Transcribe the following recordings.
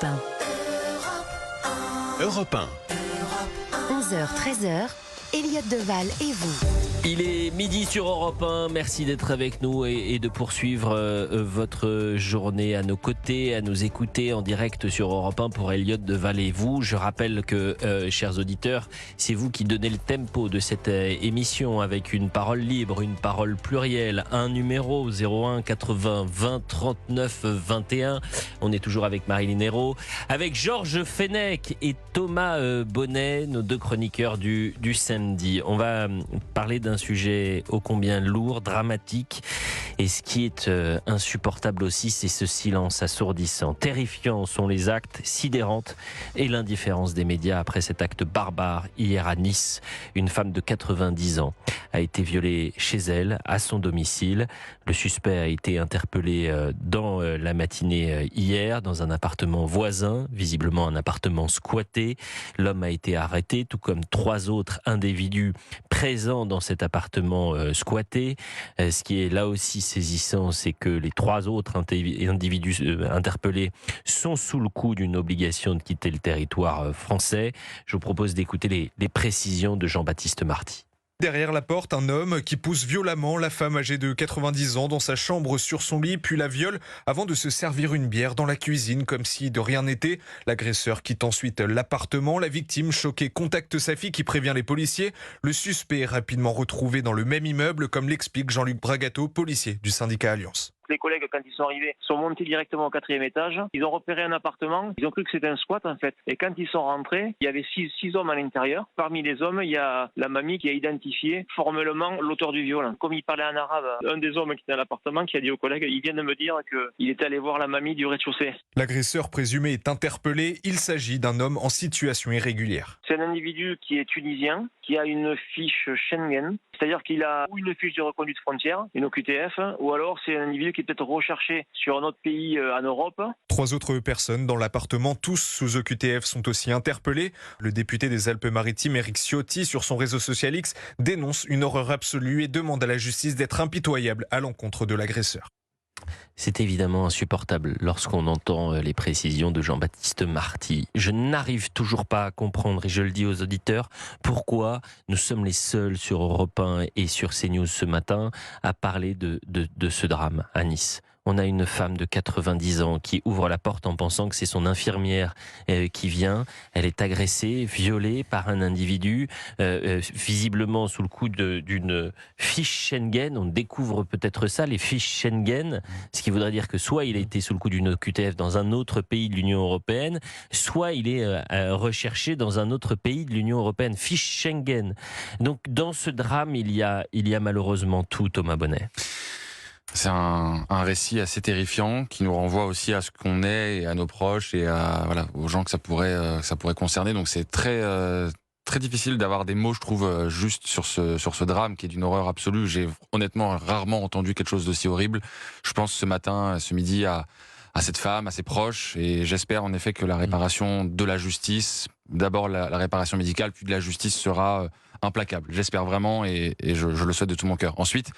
Europe 1. Europe 1. 11h-13h, Elliott Deval et vous. Il est midi sur Europe 1, merci d'être avec nous et de poursuivre votre journée à nos côtés, à nous écouter en direct sur Europe 1 pour Elliott Deval et vous. Je rappelle que, chers auditeurs, c'est vous qui donnez le tempo de cette émission avec une parole libre, une parole plurielle, un numéro 01 80 20 39 21. On est toujours avec Marilyn Hérault, avec Georges Fenech et Thomas Bonnet, nos deux chroniqueurs du samedi. On va parler d'un sujet ô combien lourd, dramatique, et ce qui est insupportable aussi, c'est ce silence assourdissant. Terrifiants sont les actes, sidérantes et l'indifférence des médias après cet acte barbare hier à Nice. Une femme de 90 ans a été violée chez elle, à son domicile. Le suspect a été interpellé dans la matinée hier, dans un appartement voisin, visiblement un appartement squatté. L'homme a été arrêté, tout comme 3 autres individus présents dans cet appartement squatté. Ce qui est là aussi saisissant, c'est que les 3 autres individus interpellés sont sous le coup d'une obligation de quitter le territoire français. Je vous propose d'écouter les précisions de Jean-Baptiste Marty. Derrière la porte, un homme qui pousse violemment la femme âgée de 90 ans dans sa chambre sur son lit, puis la viole avant de se servir une bière dans la cuisine comme si de rien n'était. L'agresseur quitte ensuite l'appartement. La victime, choquée, contacte sa fille qui prévient les policiers. Le suspect est rapidement retrouvé dans le même immeuble, comme l'explique Jean-Luc Bragato, policier du syndicat Alliance. Les collègues, quand ils sont arrivés, sont montés directement au 4e étage. Ils ont repéré un appartement. Ils ont cru que c'était un squat, en fait. Et quand ils sont rentrés, il y avait 6 hommes à l'intérieur. Parmi les hommes, il y a la mamie qui a identifié formellement l'auteur du viol. Comme il parlait en arabe, un des hommes qui était à l'appartement qui a dit aux collègues, il vient de me dire qu'il était allé voir la mamie du rez-de-chaussée. L'agresseur présumé est interpellé. Il s'agit d'un homme en situation irrégulière. C'est un individu qui est tunisien, qui a une fiche Schengen. C'est-à-dire qu'il a ou une fiche de reconduite frontière, une OQTF, ou alors c'est un individu qui est peut-être recherché sur un autre pays en Europe. 3 autres personnes dans l'appartement, tous sous OQTF, sont aussi interpellées. Le député des Alpes-Maritimes, Éric Ciotti, sur son réseau social X, dénonce une horreur absolue et demande à la justice d'être impitoyable à l'encontre de l'agresseur. C'est évidemment insupportable lorsqu'on entend les précisions de Jean-Baptiste Marty. Je n'arrive toujours pas à comprendre, et je le dis aux auditeurs, pourquoi nous sommes les seuls sur Europe 1 et sur CNews ce matin à parler de ce drame à Nice. On a une femme de 90 ans qui ouvre la porte en pensant que c'est son infirmière qui vient. Elle est agressée, violée par un individu, visiblement sous le coup d'une fiche Schengen. On découvre peut-être ça, les fiches Schengen, ce qui voudrait dire que soit il a été sous le coup d'une OQTF dans un autre pays de l'Union européenne, soit il est recherché dans un autre pays de l'Union européenne. Fiche Schengen. Donc dans ce drame, il y a malheureusement tout, Thomas Bonnet. C'est un récit assez terrifiant qui nous renvoie aussi à ce qu'on est et à nos proches et aux gens que ça pourrait concerner. Donc c'est très difficile d'avoir des mots, je trouve, juste sur ce drame qui est d'une horreur absolue. J'ai honnêtement rarement entendu quelque chose d'aussi horrible. Je pense ce midi à cette femme, à ses proches, et j'espère en effet que la réparation de la justice, d'abord la réparation médicale, puis de la justice sera implacable. J'espère vraiment et je le souhaite de tout mon cœur. Ensuite,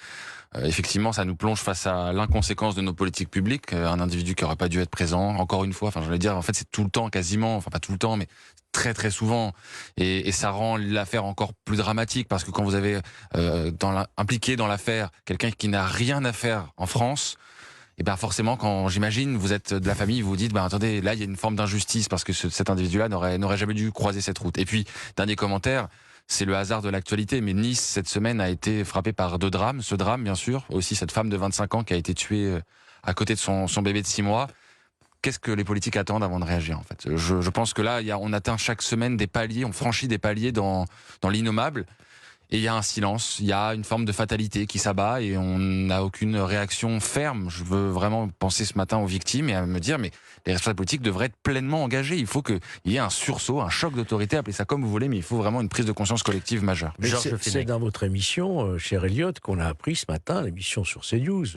effectivement, ça nous plonge face à l'inconséquence de nos politiques publiques. Un individu qui aurait pas dû être présent, encore une fois, en fait, c'est tout le temps quasiment, enfin pas tout le temps, mais très très souvent. Et ça rend l'affaire encore plus dramatique parce que quand vous avez impliqué dans l'affaire quelqu'un qui n'a rien à faire en France, et ben forcément, quand j'imagine, vous êtes de la famille, vous vous dites, attendez, là il y a une forme d'injustice parce que cet individu-là n'aurait jamais dû croiser cette route. Et puis, dernier commentaire, c'est le hasard de l'actualité, mais Nice, cette semaine, a été frappée par 2 drames. Ce drame, bien sûr, aussi cette femme de 25 ans qui a été tuée à côté de son bébé de 6 mois. Qu'est-ce que les politiques attendent avant de réagir, en fait ? Je pense que là, on atteint chaque semaine des paliers, on franchit des paliers dans l'innommable. Et il y a un silence, il y a une forme de fatalité qui s'abat et on n'a aucune réaction ferme. Je veux vraiment penser ce matin aux victimes et à me dire, mais les responsables politiques devraient être pleinement engagés. Il faut qu'il y ait un sursaut, un choc d'autorité, appelez ça comme vous voulez, mais il faut vraiment une prise de conscience collective majeure. C'est dans votre émission, cher Elliott, qu'on a appris ce matin, l'émission sur CNews,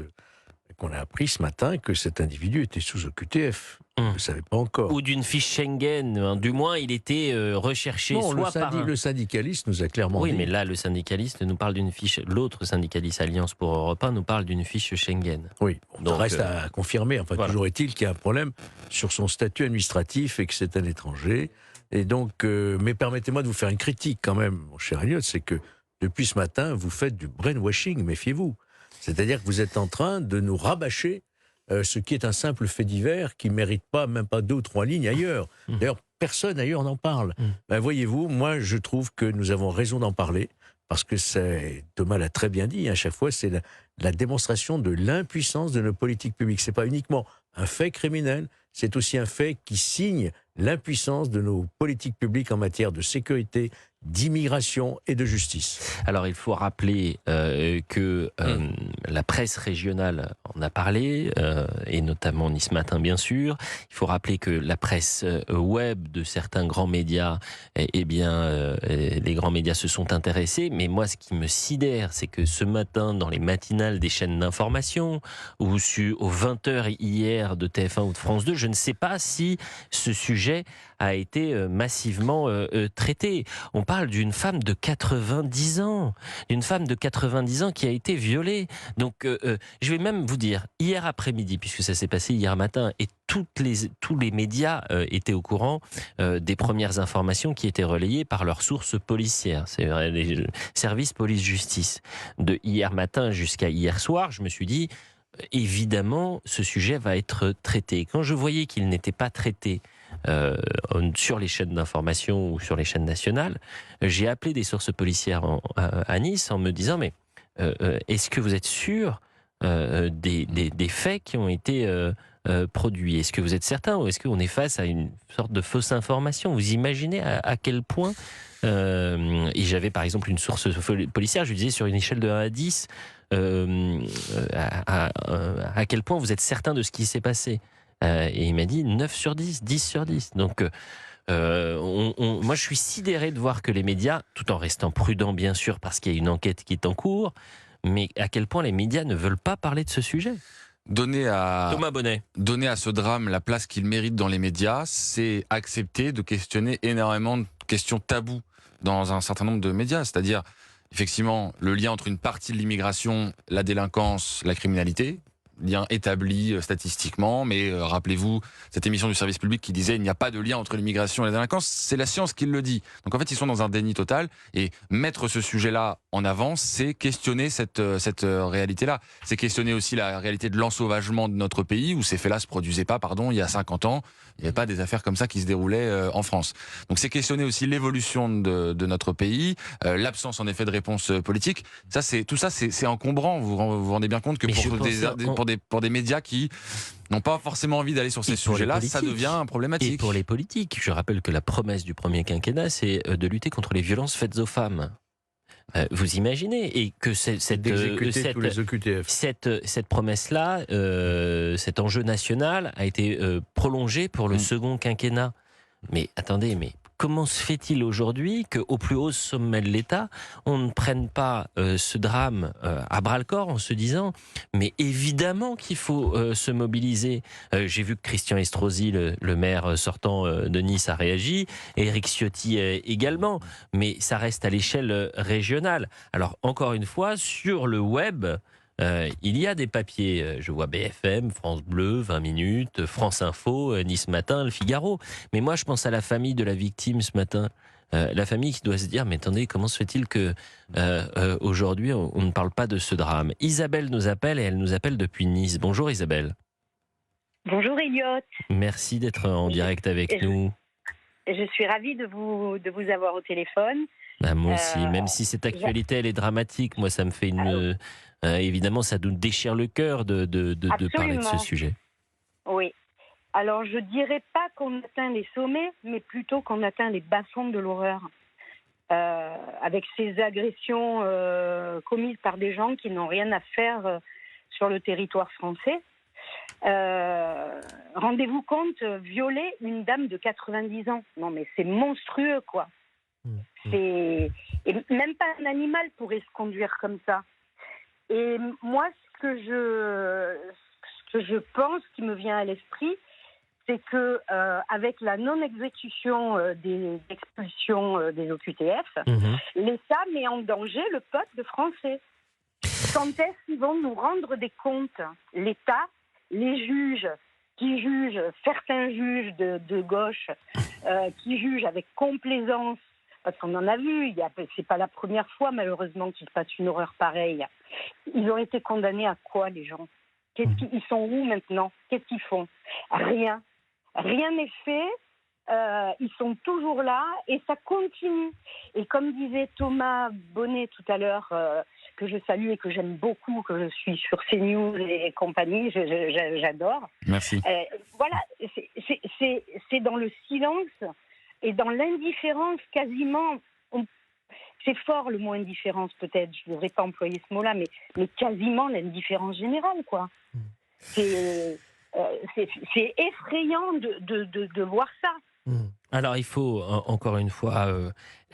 qu'on a appris ce matin que cet individu était sous OQTF. On ne savait pas encore. Ou d'une fiche Schengen, hein. Du moins il était recherché Non, soit le syndicaliste nous a clairement dit. Oui, mais là le syndicaliste nous parle d'une fiche, l'autre syndicaliste Alliance pour Europe 1 nous parle d'une fiche Schengen. Oui, Donc, ça reste à confirmer. Enfin, voilà. toujours est-il qu'il y a un problème sur son statut administratif et que c'est un étranger. Et donc, mais permettez-moi de vous faire une critique quand même, mon cher Elliot, c'est que depuis ce matin, vous faites du brainwashing, méfiez-vous. C'est-à-dire que vous êtes en train de nous rabâcher ce qui est un simple fait divers qui ne mérite pas, même pas 2 ou 3 lignes ailleurs. D'ailleurs, personne ailleurs n'en parle. Ben, voyez-vous, moi, je trouve que nous avons raison d'en parler, parce que Thomas l'a très bien dit, à chaque fois, c'est la démonstration de l'impuissance de nos politiques publiques. Ce n'est pas uniquement un fait criminel, c'est aussi un fait qui signe l'impuissance de nos politiques publiques en matière de sécurité, d'immigration et de justice. Alors il faut rappeler que la presse régionale en a parlé, et notamment Nice Matin bien sûr. Il faut rappeler que la presse web de certains grands médias, les grands médias se sont intéressés. Mais moi ce qui me sidère, c'est que ce matin dans les matinales des chaînes d'information, ou aux 20h hier de TF1 ou de France 2, je ne sais pas si ce sujet a été massivement traité. On parle d'une femme de 90 ans, d'une femme de 90 ans qui a été violée. Donc, je vais même vous dire, hier après-midi, puisque ça s'est passé hier matin, et tous les médias étaient au courant des premières informations qui étaient relayées par leurs sources policières, c'est vrai, les services police-justice. De hier matin jusqu'à hier soir, je me suis dit, évidemment, ce sujet va être traité. Quand je voyais qu'il n'était pas traité sur les chaînes d'information ou sur les chaînes nationales, j'ai appelé des sources policières à Nice en me disant mais est-ce que vous êtes sûr des faits qui ont été produits? Est-ce que vous êtes certain ou est-ce qu'on est face à une sorte de fausse information? Vous imaginez à quel point et j'avais par exemple une source policière, je lui disais sur une échelle de 1 à 10 à quel point vous êtes certain de ce qui s'est passé? Et il m'a dit 9 sur 10, 10 sur 10. Donc, moi, je suis sidéré de voir que les médias, tout en restant prudents, bien sûr, parce qu'il y a une enquête qui est en cours, mais à quel point les médias ne veulent pas parler de ce sujet. Thomas Bonnet. Donner à ce drame la place qu'il mérite dans les médias, c'est accepter de questionner énormément de questions taboues dans un certain nombre de médias. C'est-à-dire, effectivement, le lien entre une partie de l'immigration, la délinquance, la criminalité, lien établi statistiquement, mais rappelez-vous cette émission du service public qui disait il n'y a pas de lien entre l'immigration et la délinquance, c'est la science qui le dit. Donc en fait ils sont dans un déni total, et mettre ce sujet-là en avant, c'est questionner cette réalité-là. C'est questionner aussi la réalité de l'ensauvagement de notre pays, où ces faits-là se produisaient pas, il y a 50 ans, il n'y avait pas des affaires comme ça qui se déroulaient en France. Donc c'est questionner aussi l'évolution de notre pays, l'absence en effet de réponse politique. Tout ça c'est encombrant, vous vous rendez bien compte que pour des médias qui n'ont pas forcément envie d'aller sur ces sujets-là, ça devient problématique. Et pour les politiques, je rappelle que la promesse du premier quinquennat, c'est de lutter contre les violences faites aux femmes. Vous imaginez, et que cette promesse-là, cet enjeu national a été prolongé pour le second quinquennat. Mais attendez, mais comment se fait-il aujourd'hui qu'au plus haut sommet de l'État, on ne prenne pas ce drame à bras-le-corps en se disant mais évidemment qu'il faut se mobiliser. J'ai vu que Christian Estrosi, le maire sortant de Nice, a réagi, Éric Ciotti également, mais ça reste à l'échelle régionale. Alors encore une fois, sur le web, il y a des papiers, je vois BFM, France Bleu, 20 minutes, France Info, Nice Matin, Le Figaro. Mais moi, je pense à la famille de la victime ce matin. La famille qui doit se dire, mais attendez, comment se fait-il que aujourd'hui, on ne parle pas de ce drame? Isabelle nous appelle, et elle nous appelle depuis Nice. Bonjour Isabelle. Bonjour Elliot. Merci d'être en direct avec nous. Je suis ravie de vous avoir au téléphone. Moi aussi, même si cette actualité, elle est dramatique, moi ça me fait évidemment, ça nous déchire le cœur de parler de ce sujet. Oui. Alors, je dirais pas qu'on atteint les sommets, mais plutôt qu'on atteint les bas-fonds de l'horreur. Avec ces agressions commises par des gens qui n'ont rien à faire sur le territoire français. Rendez-vous compte, violer une dame de 90 ans. Non, mais c'est monstrueux, quoi. Et même pas un animal pourrait se conduire comme ça. Et moi, ce que je pense, qui me vient à l'esprit, c'est que avec la non-exécution des expulsions des OQTF, l'État met en danger le peuple français. Quand est-ce qu'ils vont nous rendre des comptes? L'État, les juges, qui jugent, certains juges de gauche, qui jugent avec complaisance, parce qu'on en a vu, c'est pas la première fois malheureusement qu'il se passe une horreur pareille. Ils ont été condamnés à quoi, les gens? Ils sont où maintenant? Qu'est-ce qu'ils font? Rien. Rien n'est fait. Ils sont toujours là et ça continue. Et comme disait Thomas Bonnet tout à l'heure, que je salue et que j'aime beaucoup, que je suis sur CNews et compagnie, j'adore. Merci. Voilà, c'est dans le silence et dans l'indifférence quasiment. C'est fort le mot indifférence peut-être, je ne devrais pas employer ce mot-là, mais quasiment l'indifférence générale, quoi. C'est effrayant de voir ça. Alors il faut encore une fois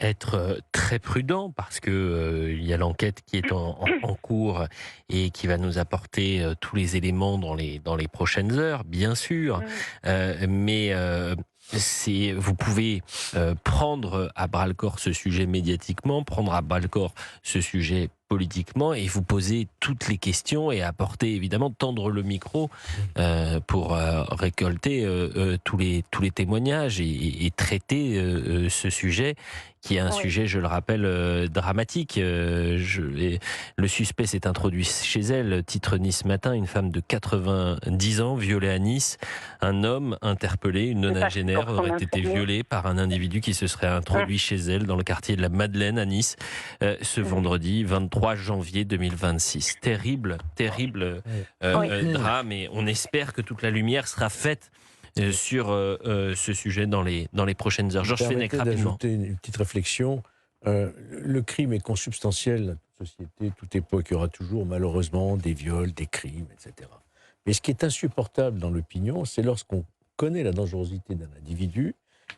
être très prudent parce que il y a l'enquête qui est en cours et qui va nous apporter tous les éléments dans les prochaines heures, bien sûr. Mais vous pouvez prendre à bras le corps ce sujet médiatiquement, prendre à bras le corps ce sujet politiquement et vous poser toutes les questions et apporter évidemment tendre le micro pour récolter tous les témoignages et traiter ce sujet qui est un sujet, je le rappelle, dramatique. Le suspect s'est introduit chez elle, titre Nice Matin, une femme de 90 ans violée à Nice. Un homme interpellé, une nonagénaire, aurait été violée par un individu qui se serait introduit chez elle dans le quartier de la Madeleine à Nice ce vendredi 23 janvier 2026. Terrible drame et on espère que toute la lumière sera faite sur ce sujet dans les prochaines heures. Georges Fenech, rapidement. D'ajouter une petite réflexion. Le crime est consubstantiel à toute société, toute époque. Il y aura toujours, malheureusement, des viols, des crimes, etc. Mais ce qui est insupportable dans l'opinion, c'est lorsqu'on connaît la dangerosité d'un individu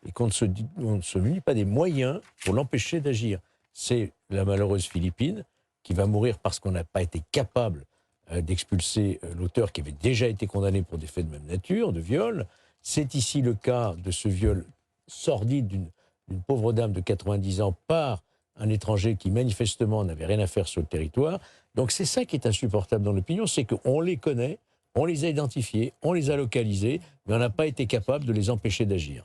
et qu'on ne se munit pas des moyens pour l'empêcher d'agir. C'est la malheureuse Philippine qui va mourir parce qu'on n'a pas été capable d'expulser l'auteur qui avait déjà été condamné pour des faits de même nature, de viol. C'est ici le cas de ce viol sordide d'une pauvre dame de 90 ans par un étranger qui manifestement n'avait rien à faire sur le territoire. Donc c'est ça qui est insupportable dans l'opinion, c'est qu'on les connaît, on les a identifiés, on les a localisés, mais on n'a pas été capable de les empêcher d'agir.